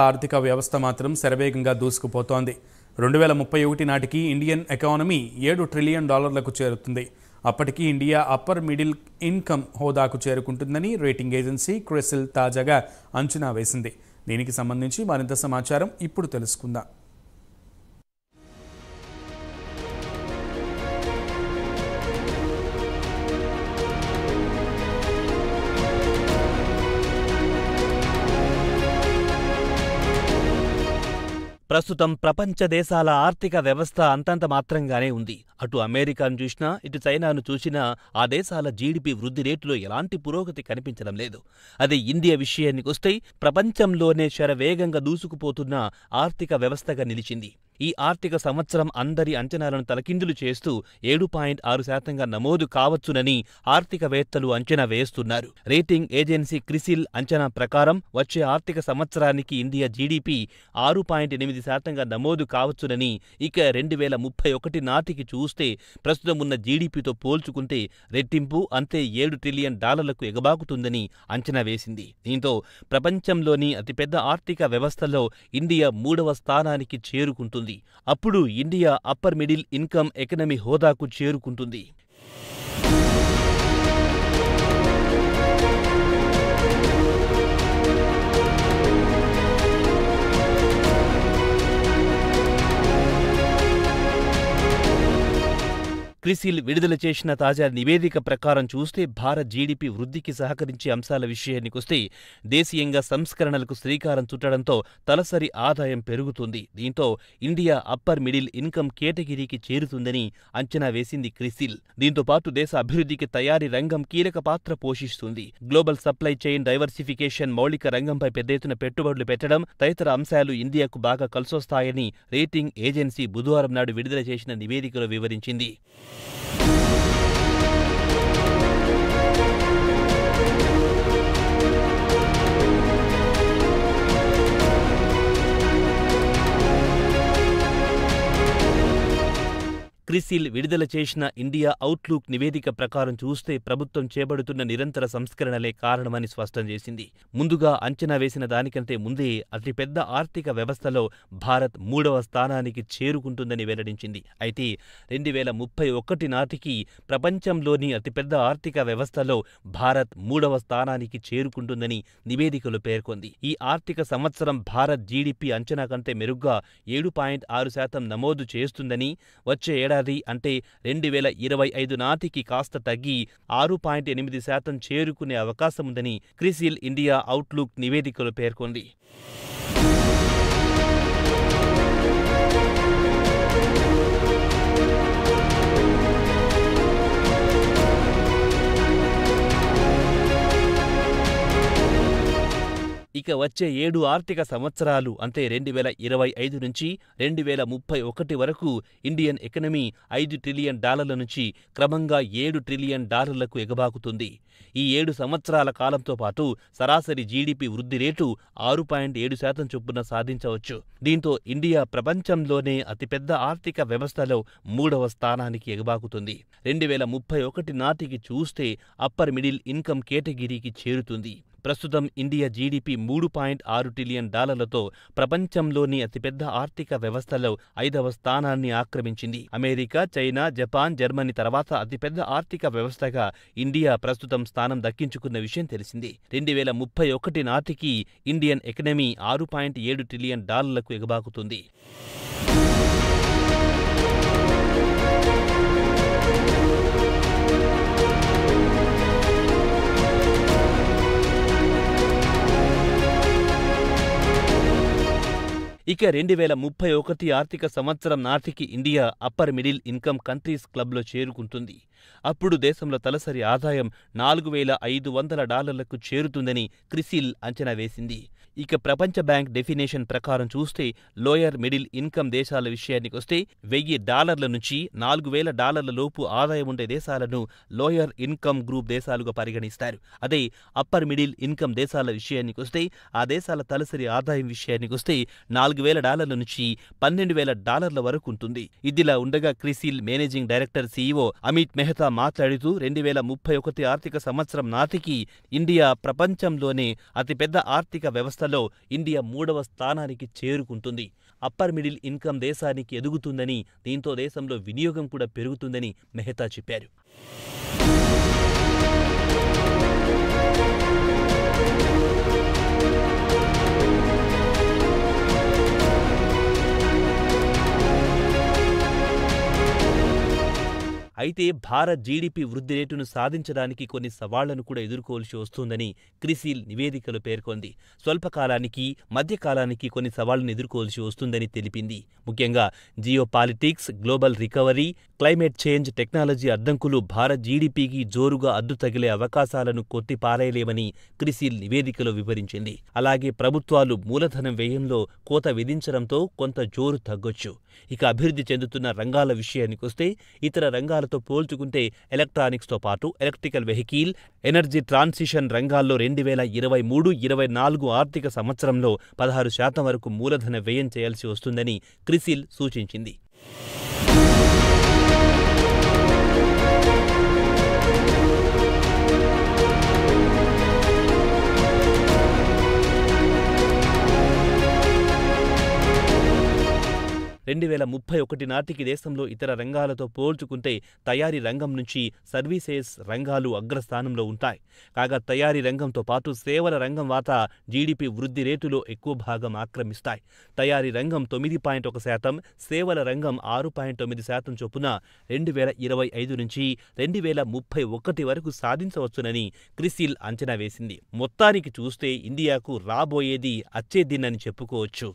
ఆర్థిక వ్యవస్థ మాత్రం శరవేగంగా దూసుకుపోతోంది. 2031 నాటికి ఇండియన్ ఎకానమీ $7 ట్రిలియన్ చేరుతుంది. అప్పటికి ఇండియా అప్పర్ మిడిల్ ఇన్కమ్ హోదాకు చేరుకుంటుందని రేటింగ్ ఏజెన్సీ క్రిసిల్ తాజాగా అంచనా వేసింది. దీనికి సంబంధించి మరింత సమాచారం ఇప్పుడు తెలుసుకుందాం. ప్రస్తుతం ప్రపంచ దేశాల ఆర్థిక వ్యవస్థ అంతంత మాత్రంగానే ఉంది. అటు అమెరికాను చూసినా, ఇటు చైనాను చూసినా ఆ దేశాల జీడీపీ వృద్ధి రేటులో ఎలాంటి పురోగతి కనిపించడం లేదు. అదే ఇండియా విషయానికొస్తే ప్రపంచంలోనే శరవేగంగా దూసుకుపోతున్న ఆర్థిక వ్యవస్థగా నిలిచింది. ఈ ఆర్థిక సంవత్సరం అందరి అంచనాలను తలకిందులు చేస్తూ 7.6% నమోదు కావచ్చునని ఆర్థికవేత్తలు అంచనా వేస్తున్నారు. రేటింగ్ ఏజెన్సీ క్రిసిల్ అంచనా ప్రకారం వచ్చే ఆర్థిక సంవత్సరానికి ఇండియా జీడీపీ 6.8% నమోదు కావచ్చునని, ఇక 2031 నాటికి చూస్తే ప్రస్తుతం ఉన్న జీడీపీతో పోల్చుకుంటే రెట్టింపు, అంతే $7 ట్రిలియన్ ఎగబాకుతుందని అంచనా వేసింది. దీంతో ప్రపంచంలోని అతిపెద్ద ఆర్థిక వ్యవస్థలో ఇండియా 3వ స్థానానికి చేరుకుంటుంది. అప్పుడు India upper middle income economy హోదాకు చేరుకుంటుంది. క్రిసిల్ విడుదల చేసిన తాజా నివేదిక ప్రకారం చూస్తే భారత్ జీడీపీ వృద్ధికి సహకరించే అంశాల విషయానికొస్తే దేశీయంగా సంస్కరణలకు శ్రీకారం చుట్టడంతో తలసరి ఆదాయం పెరుగుతుంది. దీంతో ఇండియా అప్పర్ మిడిల్ ఇన్కమ్ కేటగిరీకి చేరుతుందని అంచనా వేసింది క్రిసిల్. దీంతో పాటు దేశ అభివృద్ధికి తయారీ రంగం కీలక పాత్ర పోషిస్తుంది. గ్లోబల్ సప్లై చైన్ డైవర్సిఫికేషన్, మౌలిక రంగంపై పెద్ద ఎత్తున పెట్టుబడులు పెట్టడం తదితర అంశాలు ఇండియాకు బాగా కలిసొస్తాయని రేటింగ్ ఏజెన్సీ బుధవారం నాడు విడుదల చేసిన నివేదికలో వివరించింది. క్రిసిల్ విడుదల చేసిన ఇండియా అవుట్లుక్ నివేదిక ప్రకారం చూస్తే ప్రభుత్వం చేపడుతున్న నిరంతర సంస్కరణలే కారణమని స్పష్టం చేసింది. ముందుగా అంచనా వేసిన దానికంటే ముందే అతిపెద్ద ఆర్థిక వ్యవస్థలో భారత్ 3వ స్థానానికి చేరుకుంటుందని వెల్లడించింది. అయితే 2031 నాటికి ప్రపంచంలోని అతిపెద్ద ఆర్థిక వ్యవస్థలో భారత్ 3వ స్థానానికి చేరుకుంటుందని నివేదికలో పేర్కొంది. ఈ ఆర్థిక సంవత్సరం భారత్ జీడీపీ అంచనా కంటే మెరుగ్గా 7.6% నమోదు చేస్తుందని, వచ్చే ఏడాది అంటే 2025 నాటికి కాస్త తగ్గి 6.8% చేరుకునే అవకాశముందని క్రిసిల్ ఇండియా అవుట్లుక్ నివేదికలో పేర్కొంది. ఇక వచ్చే 7 ఆర్థిక సంవత్సరాలు అంటే 2025 నుంచి 2031 వరకు ఇండియన్ ఎకనమీ $5 ట్రిలియన్ నుంచి క్రమంగా $7 ట్రిలియన్ ఎగబాకుతుంది. ఈ 7 సంవత్సరాల కాలంతో పాటు సరాసరి జీడీపీ వృద్ధి రేటు 6.7% చొప్పున సాధించవచ్చు. దీంతో ఇండియా ప్రపంచంలోనే అతిపెద్ద ఆర్థిక వ్యవస్థలో 3వ స్థానానికి ఎగబాకుతుంది. 2031 నాటికి చూస్తే అప్పర్ మిడిల్ ఇన్కమ్ కేటగిరీకి చేరుతుంది. ప్రస్తుతం ఇండియా జీడీపీ $3.6 ట్రిలియన్ ప్రపంచంలోని అతిపెద్ద ఆర్థిక వ్యవస్థలో 5వ స్థానాన్ని ఆక్రమించింది. అమెరికా, చైనా, జపాన్, జర్మనీ తర్వాత అతిపెద్ద ఆర్థిక వ్యవస్థగా ఇండియా ప్రస్తుతం స్థానం దక్కించుకున్న విషయం తెలిసింది. 2031 నాటికి ఇండియన్ ఎకనమీ $6.7 ట్రిలియన్ ఎగబాకుతుంది. ఇక 2031 ఆర్థిక సంవత్సరం నాటికి India upper middle income countries క్లబ్లో చేరుకుంటుంది. అప్పుడు దేశంలో తలసరి ఆదాయం $4,500 చేరుతుందని క్రిసిల్ అంచనా వేసింది. ఇక ప్రపంచ బ్యాంక్ డెఫినేషన్ ప్రకారం చూస్తే లోయర్ మిడిల్ ఇన్కమ్ దేశాల విషయానికొస్తే $1,000 నుంచి $4,000 లోపు ఆదాయం ఉండే దేశాలను లోయర్ ఇన్కమ్ గ్రూప్ దేశాలుగా పరిగణిస్తారు. అదే అప్పర్ మిడిల్ ఇన్కమ్ దేశాల విషయానికొస్తే ఆ దేశాల తలసరి ఆదాయం విషయానికొస్తే $4,000 నుంచి $12,000 వరకు ఉంటుంది. ఇదిలా ఉండగా CRISIL managing director CEO Amit Mehta మాట్లాడుతూ 2031 ఆర్థిక సంవత్సరం నాటికి ఇండియా ప్రపంచంలోనే అతిపెద్ద ఆర్థిక వ్యవస్థ వ్యవస్థలో ఇండియా 3వ స్థానానికి చేరుకుంటుంది. అప్పర్ మిడిల్ ఇన్కమ్ దేశానికి ఎదుగుతుందని, దీంతో దేశంలో వినియోగం కూడా పెరుగుతుందని మెహతా చెప్పారు. అయితే భారత్ జీడీపీ వృద్ధి రేటును సాధించడానికి కొన్ని సవాళ్లను కూడా ఎదుర్కోవాల్సి వస్తుందని క్రిసిల్ నివేదికలో పేర్కొంది. స్వల్పకాలానికి, మధ్యకాలానికి కొన్ని సవాళ్లను ఎదుర్కోవాల్సి వస్తుందని తెలిపింది. ముఖ్యంగా geopolitics, global recovery, climate change, technology అడ్డంకులు భారత్ జీడీపీకి జోరుగా అడ్డు తగిలే అవకాశాలను కొట్టిపారేయలేమని క్రిసిల్ నివేదికలో వివరించింది. అలాగే ప్రభుత్వాలు మూలధనం వ్యయంలో కోత విధించడంతో కొంత జోరు తగ్గొచ్చు. ఇక అభివృద్ధి చెందుతున్న రంగాల విషయానికొస్తే ఇతర రంగాలతో పోల్చుకుంటే ఎలక్ట్రానిక్స్తో పాటు ఎలక్ట్రికల్ వెహికల్, ఎనర్జీ ట్రాన్సిషన్ రంగాల్లో 2023-24 ఆర్థిక సంవత్సరంలో 16% వరకు మూలధన వ్యయం చేయాల్సి వస్తుందని క్రిసిల్ సూచించింది. 2031 నాటికి దేశంలో ఇతర రంగాలతో పోల్చుకుంటే తయారీ రంగం నుంచి సర్వీసెస్ రంగాలు అగ్రస్థానంలో ఉంటాయి. కాగా తయారీ రంగంతో పాటు సేవల రంగం వాటా జీడీపీ వృద్ధి రేటులో ఎక్కువ భాగం ఆక్రమిస్తాయి. తయారీ రంగం 9.1%, సేవల రంగం 6.9% చొప్పున 2025 నుంచి 2031 వరకు సాధించవచ్చునని క్రిసిల్ అంచనా వేసింది. మొత్తానికి చూస్తే ఇండియాకు రాబోయేది అచ్చేదిన్నని చెప్పుకోవచ్చు.